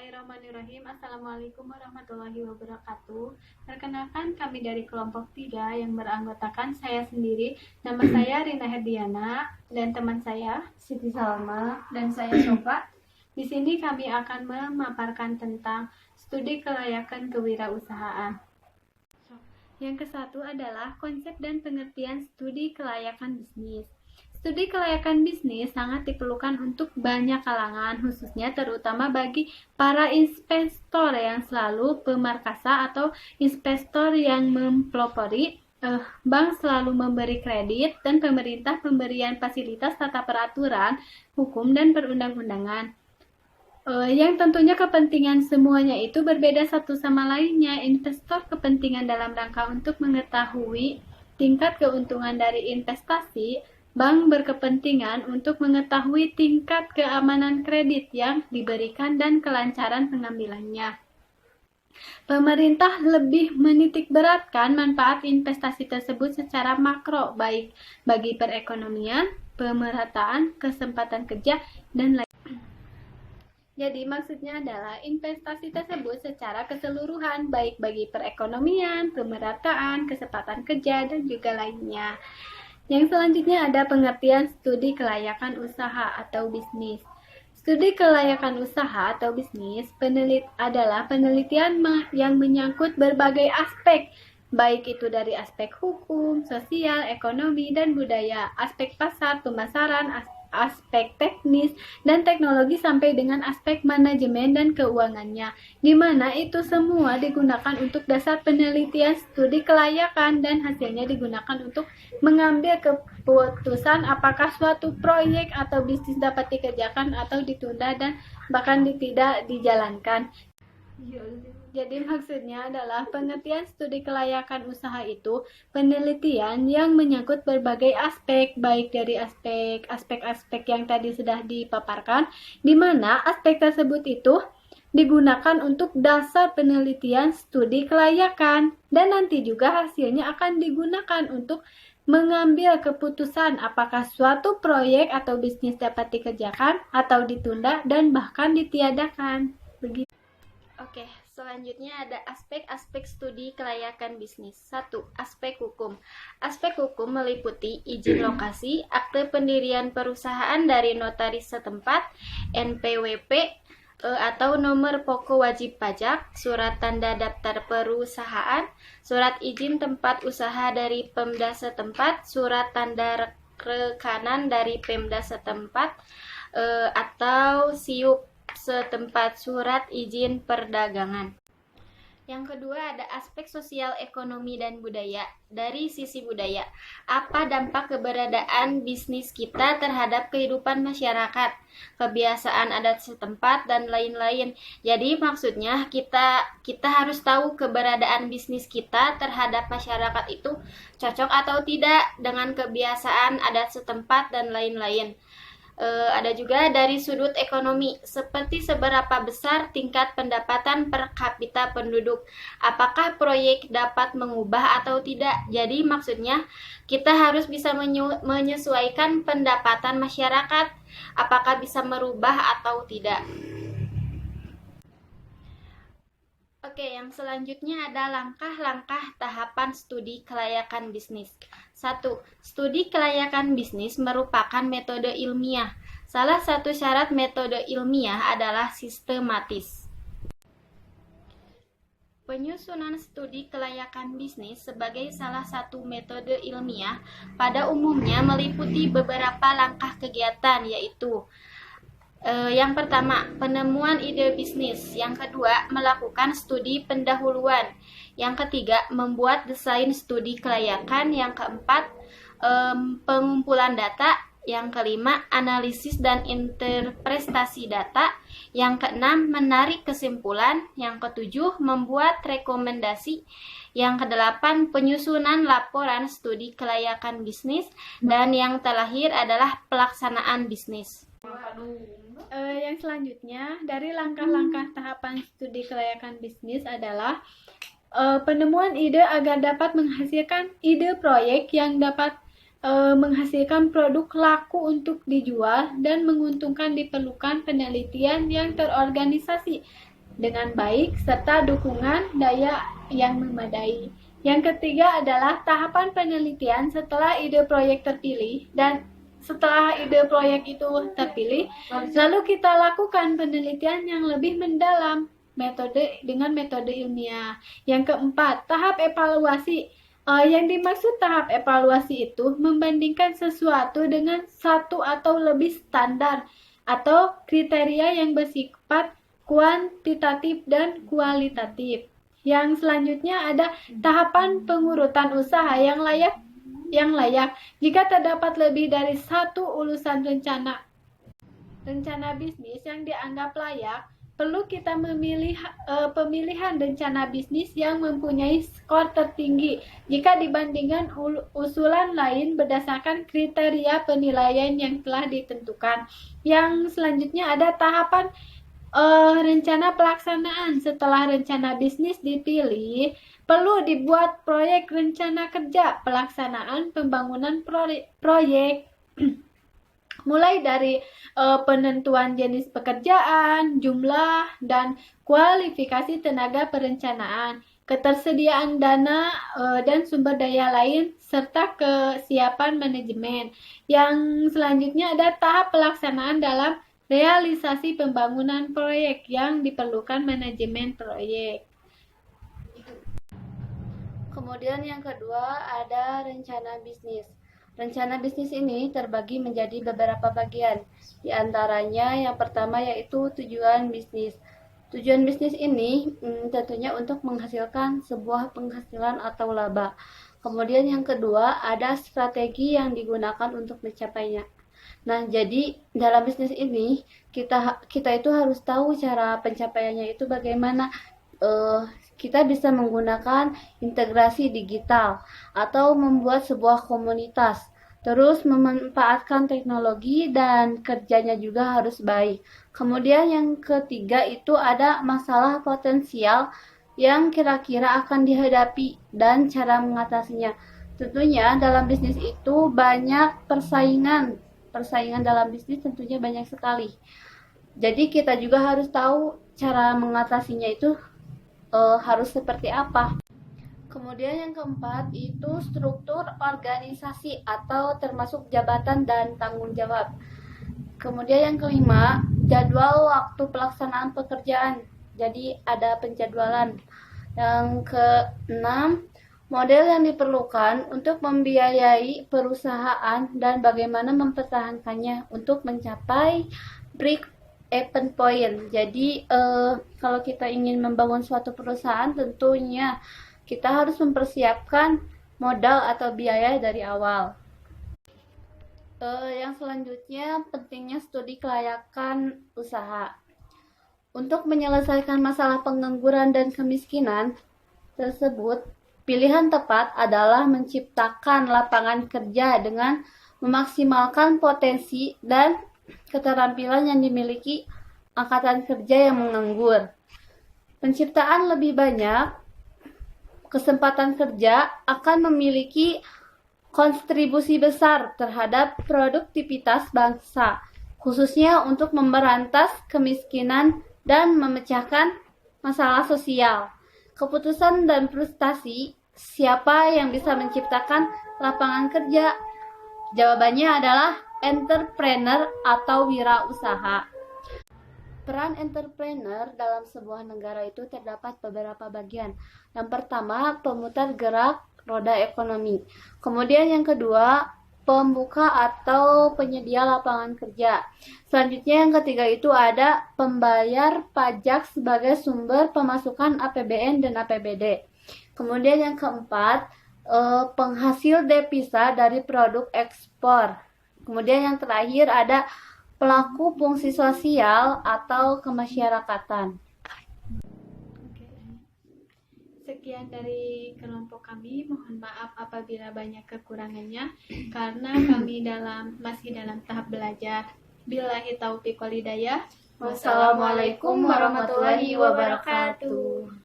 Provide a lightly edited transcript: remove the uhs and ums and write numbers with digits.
Bismillahirrahmanirrahim. Assalamualaikum warahmatullahi wabarakatuh. Perkenalkan, kami dari kelompok 3 yang beranggotakan saya sendiri. Nama saya Rina Herdiana dan teman saya Siti Salma dan saya Sofa. Di sini kami akan memaparkan tentang studi kelayakan kewirausahaan. Yang ke-1 adalah konsep dan pengertian studi kelayakan bisnis. Studi kelayakan bisnis sangat diperlukan untuk banyak kalangan, khususnya terutama bagi para investor yang selalu pemarkasa atau investor yang mempelopori. Bank selalu memberi kredit dan pemerintah pemberian fasilitas tata peraturan, hukum, dan perundang-undangan. Yang tentunya kepentingan semuanya itu berbeda satu sama lainnya. Investor kepentingan dalam rangka untuk mengetahui tingkat keuntungan dari investasi. Bank berkepentingan untuk mengetahui tingkat keamanan kredit yang diberikan dan kelancaran pengambilannya. Pemerintah lebih menitikberatkan manfaat investasi tersebut secara makro, baik bagi perekonomian, pemerataan, kesempatan kerja, dan lain. Jadi maksudnya adalah investasi tersebut secara keseluruhan, baik bagi perekonomian, pemerataan, kesempatan kerja, dan juga lainnya. Yang selanjutnya ada pengertian studi kelayakan usaha atau bisnis. Studi kelayakan usaha atau bisnis adalah penelitian yang menyangkut berbagai aspek, baik itu dari aspek hukum, sosial, ekonomi, dan budaya, aspek pasar, pemasaran, aspek teknis dan teknologi sampai dengan aspek manajemen dan keuangannya, di mana itu semua digunakan untuk dasar penelitian studi kelayakan dan hasilnya digunakan untuk mengambil keputusan apakah suatu proyek atau bisnis dapat dikerjakan atau ditunda dan bahkan tidak dijalankan. Jadi maksudnya adalah pengertian studi kelayakan usaha itu penelitian yang menyangkut berbagai aspek, baik dari aspek-aspek yang tadi sudah dipaparkan, di mana aspek tersebut itu digunakan untuk dasar penelitian studi kelayakan, dan nanti juga hasilnya akan digunakan untuk mengambil keputusan apakah suatu proyek atau bisnis dapat dikerjakan atau ditunda dan bahkan ditiadakan. Begitu. Oke, selanjutnya ada aspek-aspek studi kelayakan bisnis. 1. Aspek hukum. Aspek hukum meliputi izin lokasi, akte pendirian perusahaan dari notaris setempat, NPWP, atau nomor pokok wajib pajak, surat tanda daftar perusahaan, surat izin tempat usaha dari Pemda setempat, surat tanda rekanan dari Pemda setempat, atau SIUP setempat, surat izin perdagangan. Yang kedua ada aspek sosial, ekonomi, dan budaya. Dari sisi budaya, apa dampak keberadaan bisnis kita terhadap kehidupan masyarakat, kebiasaan adat setempat, dan lain-lain. Jadi maksudnya kita harus tahu keberadaan bisnis kita terhadap masyarakat itu cocok atau tidak dengan kebiasaan adat setempat dan lain-lain. Ada juga dari sudut ekonomi, seperti seberapa besar tingkat pendapatan per kapita penduduk, apakah proyek dapat mengubah atau tidak. Jadi maksudnya kita harus bisa menyesuaikan pendapatan masyarakat, apakah bisa merubah atau tidak. Oke, yang selanjutnya ada langkah-langkah tahapan studi kelayakan bisnis. 1. Studi kelayakan bisnis merupakan metode ilmiah. Salah satu syarat metode ilmiah adalah sistematis. Penyusunan studi kelayakan bisnis sebagai salah satu metode ilmiah pada umumnya meliputi beberapa langkah kegiatan, yaitu yang pertama, penemuan ide bisnis. Yang kedua, melakukan studi pendahuluan. Yang ketiga, membuat desain studi kelayakan. Yang keempat, pengumpulan data. Yang kelima, analisis dan interpretasi data. Yang keenam, menarik kesimpulan. Yang ketujuh, membuat rekomendasi. Yang kedelapan, penyusunan laporan studi kelayakan bisnis. Dan yang terakhir adalah pelaksanaan bisnis. Yang selanjutnya dari langkah-langkah tahapan studi kelayakan bisnis adalah penemuan ide agar dapat menghasilkan ide proyek yang dapat menghasilkan produk laku untuk dijual dan menguntungkan. Diperlukan penelitian yang terorganisasi dengan baik serta dukungan daya yang memadai. Yang ketiga adalah tahapan penelitian setelah ide proyek terpilih dan setelah ide proyek itu terpilih, lalu kita lakukan penelitian yang lebih mendalam dengan metode ilmiah. Yang keempat, tahap evaluasi. Yang dimaksud tahap evaluasi itu membandingkan sesuatu dengan satu atau lebih standar atau kriteria yang bersifat kuantitatif dan kualitatif. Yang selanjutnya ada tahapan pengurutan usaha yang layak. Jika terdapat lebih dari satu ulusan rencana bisnis yang dianggap layak, perlu kita memilih pemilihan rencana bisnis yang mempunyai skor tertinggi jika dibandingkan usulan lain berdasarkan kriteria penilaian yang telah ditentukan. Yang selanjutnya ada tahapan rencana pelaksanaan. Setelah rencana bisnis dipilih, perlu dibuat proyek rencana kerja pelaksanaan pembangunan proyek. Mulai dari penentuan jenis pekerjaan, jumlah, dan kualifikasi tenaga perencanaan, ketersediaan dana dan sumber daya lain, serta kesiapan manajemen. Yang selanjutnya ada tahap pelaksanaan dalam realisasi pembangunan proyek yang diperlukan manajemen proyek. Kemudian yang kedua ada rencana bisnis. Rencana bisnis ini terbagi menjadi beberapa bagian. Di antaranya yang pertama yaitu tujuan bisnis. Tujuan bisnis ini tentunya untuk menghasilkan sebuah penghasilan atau laba. Kemudian yang kedua ada strategi yang digunakan untuk mencapainya. Nah, jadi dalam bisnis ini kita itu harus tahu cara pencapaiannya itu bagaimana. Kita bisa menggunakan integrasi digital atau membuat sebuah komunitas, terus memanfaatkan teknologi dan kerjanya juga harus baik. Kemudian yang ketiga itu ada masalah potensial yang kira-kira akan dihadapi dan cara mengatasinya. Tentunya dalam bisnis itu banyak persaingan dalam bisnis tentunya banyak sekali. Jadi kita juga harus tahu cara mengatasinya itu harus seperti apa. Kemudian yang keempat itu struktur organisasi atau termasuk jabatan dan tanggung jawab. Kemudian yang kelima, jadwal waktu pelaksanaan pekerjaan. Jadi ada penjadwalan. Yang keenam, model yang diperlukan untuk membiayai perusahaan dan bagaimana mempertahankannya untuk mencapai break even point. Jadi kalau kita ingin membangun suatu perusahaan, tentunya kita harus mempersiapkan modal atau biaya dari awal. Yang selanjutnya pentingnya studi kelayakan usaha. Untuk menyelesaikan masalah pengangguran dan kemiskinan tersebut, pilihan tepat adalah menciptakan lapangan kerja dengan memaksimalkan potensi dan keterampilan yang dimiliki angkatan kerja yang menganggur. Penciptaan lebih banyak kesempatan kerja akan memiliki kontribusi besar terhadap produktivitas bangsa, khususnya untuk memberantas kemiskinan dan memecahkan masalah sosial. Keputusan dan frustasi, siapa yang bisa menciptakan lapangan kerja? Jawabannya adalah entrepreneur atau wirausaha. Peran entrepreneur dalam sebuah negara itu terdapat beberapa bagian. Yang pertama, pemutar gerak roda ekonomi. Kemudian yang kedua, pembuka atau penyedia lapangan kerja. Selanjutnya yang ketiga itu ada pembayar pajak sebagai sumber pemasukan APBN dan APBD. Kemudian yang keempat, penghasil devisa dari produk ekspor. Kemudian yang terakhir ada pelaku fungsi sosial atau kemasyarakatan. Sekian dari kelompok kami. Mohon maaf apabila banyak kekurangannya karena kami masih dalam tahap belajar. Billahi taufiq wal hidayah. Wassalamualaikum warahmatullahi wabarakatuh.